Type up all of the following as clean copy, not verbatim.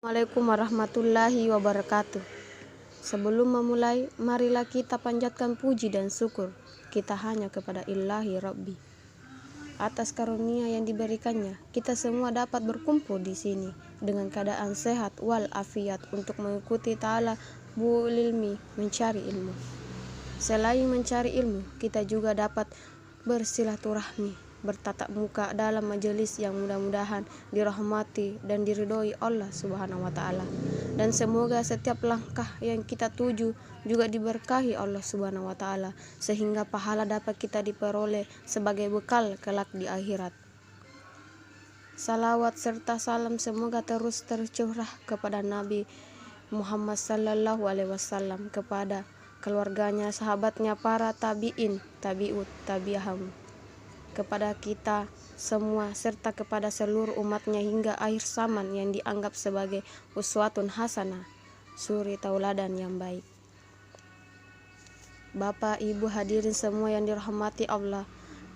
Assalamualaikum warahmatullahi wabarakatuh. Sebelum memulai, marilah kita panjatkan puji dan syukur kita hanya kepada Ilahi Rabbi. Atas karunia yang diberikannya, kita semua dapat berkumpul di sini dengan keadaan sehat wal afiat untuk mengikuti ta'ala ilmi, mencari ilmu. Selain mencari ilmu, kita juga dapat bersilaturahmi, bertatap muka dalam majelis yang mudah-mudahan dirahmati dan diridhoi Allah Subhanahu wa taala. Dan semoga setiap langkah yang kita tuju juga diberkahi Allah Subhanahu wa taala sehingga pahala dapat kita diperoleh sebagai bekal kelak di akhirat. Salawat serta salam semoga terus tercurah kepada Nabi Muhammad sallallahu alaihi wasallam, kepada keluarganya, sahabatnya, para tabi'in, tabi'ut, tabi'ahum, kepada kita semua serta kepada seluruh umatnya hingga akhir zaman yang dianggap sebagai uswatun hasanah, suri tauladan yang baik. Bapak, Ibu, hadirin semua yang dirahmati Allah,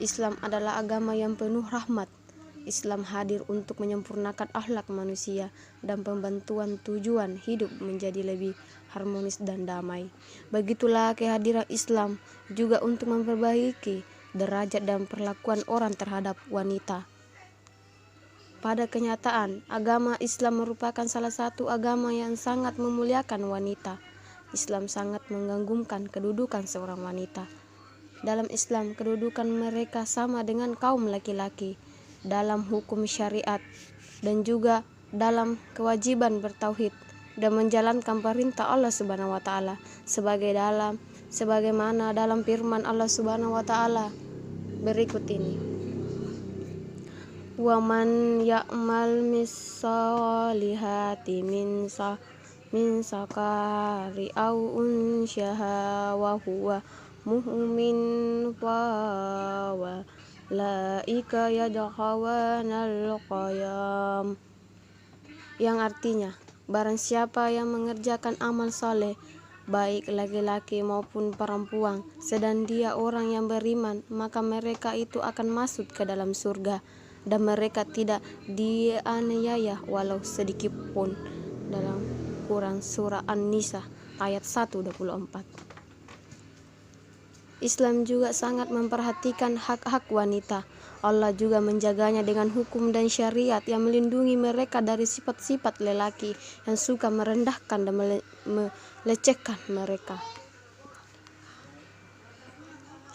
Islam adalah agama yang penuh rahmat. Islam hadir untuk menyempurnakan akhlak manusia dan pembantuan tujuan hidup menjadi lebih harmonis dan damai. Begitulah kehadiran Islam juga untuk memperbaiki derajat dan perlakuan orang terhadap wanita. Pada kenyataan, agama Islam merupakan salah satu agama yang sangat memuliakan wanita. Islam sangat menggagungkan kedudukan seorang wanita. Dalam Islam, kedudukan mereka sama dengan kaum laki-laki dalam hukum syariat dan juga dalam kewajiban bertauhid dan menjalankan perintah Allah Subhanahu wa taala sebagaimana dalam firman Allah Subhanahu wa taala berikut ini. Wa man ya'mal missalihati min sakari aw unsyaha wa huwa mu'min fa laika yadkhawanal qayam, yang artinya, barang siapa yang mengerjakan amal saleh baik laki-laki maupun perempuan sedang dia orang yang beriman, maka mereka itu akan masuk ke dalam surga dan mereka tidak dianiaya walau sedikit pun. Dalam Quran surah An-Nisa ayat 124. Islam juga sangat memperhatikan hak-hak wanita. Allah juga menjaganya dengan hukum dan syariat yang melindungi mereka dari sifat-sifat lelaki yang suka merendahkan dan melecehkan mereka.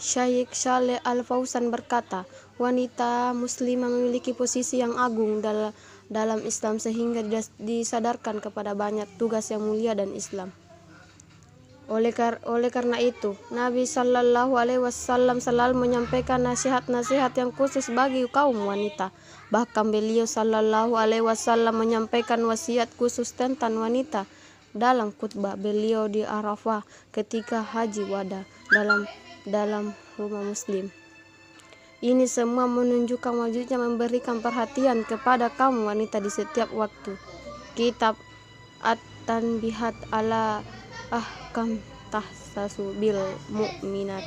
Syekh Shalih Al-Fauzan berkata, wanita muslimah memiliki posisi yang agung dalam Islam sehingga disadarkan kepada banyak tugas yang mulia dan Islam. Oleh karena itu, Nabi Shallallahu Alaihi Wasallam selalu menyampaikan nasihat-nasihat yang khusus bagi kaum wanita. Bahkan beliau Shallallahu Alaihi Wasallam menyampaikan wasiat khusus tentang wanita dalam khutbah beliau di Arafah ketika haji wada dalam rumah Muslim. Ini semua menunjukkan wajibnya memberikan perhatian kepada kaum wanita di setiap waktu. Kitab At-Tanbihat ala Ahkam tahsasu bil mu'minat.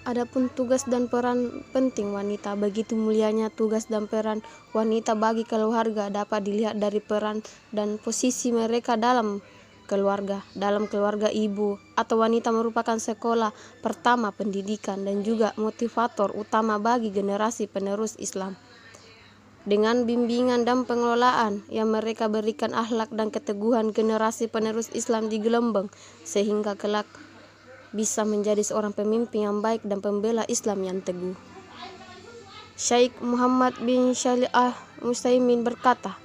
Adapun tugas dan peran penting wanita, begitu mulianya tugas dan peran wanita bagi keluarga dapat dilihat dari peran dan posisi mereka dalam keluarga. Dalam keluarga, ibu atau wanita merupakan sekolah pertama pendidikan dan juga motivator utama bagi generasi penerus Islam. Dengan bimbingan dan pengelolaan yang mereka berikan, akhlak dan keteguhan generasi penerus Islam digelembang sehingga kelak bisa menjadi seorang pemimpin yang baik dan pembela Islam yang teguh. Syekh Muhammad bin Shalih Al-Utsaimin berkata,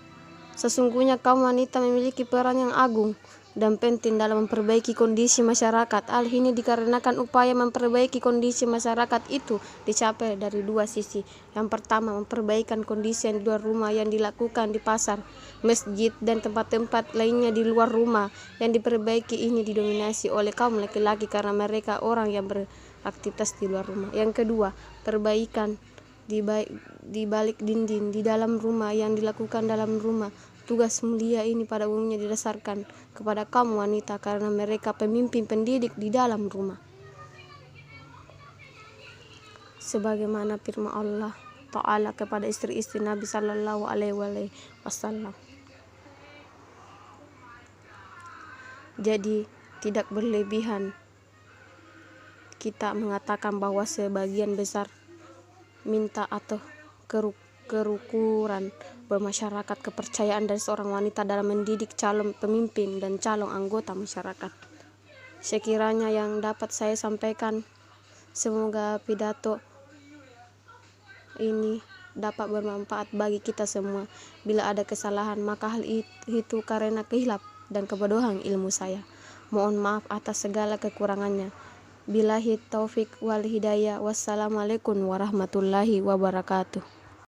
sesungguhnya kaum wanita memiliki peran yang agung dan penting dalam memperbaiki kondisi masyarakat. Hal ini dikarenakan upaya memperbaiki kondisi masyarakat itu dicapai dari dua sisi. Yang pertama, memperbaikan kondisi yang di luar rumah yang dilakukan di pasar, masjid, dan tempat-tempat lainnya di luar rumah. Yang diperbaiki ini didominasi oleh kaum laki-laki karena mereka orang yang beraktivitas di luar rumah. Yang kedua, perbaikan di balik dinding di dalam rumah yang dilakukan dalam rumah. Tugas mulia ini pada umumnya didasarkan kepada kaum wanita karena mereka pemimpin pendidik di dalam rumah. Sebagaimana firman Allah, Ta'ala kepada istri-istri Nabi Sallallahu Alaihi Wasallam. Jadi tidak berlebihan kita mengatakan bahwa sebagian besar minta atau kerukuran bermasyarakat kepercayaan dari seorang wanita dalam mendidik calon pemimpin dan calon anggota masyarakat. Sekiranya yang dapat saya sampaikan, semoga pidato ini dapat bermanfaat bagi kita semua. Bila ada kesalahan, maka hal itu karena kehilaf dan kebodohan ilmu saya. Mohon maaf atas segala kekurangannya. Billahi taufik wal hidayah. Wassalamualaikum warahmatullahi wabarakatuh.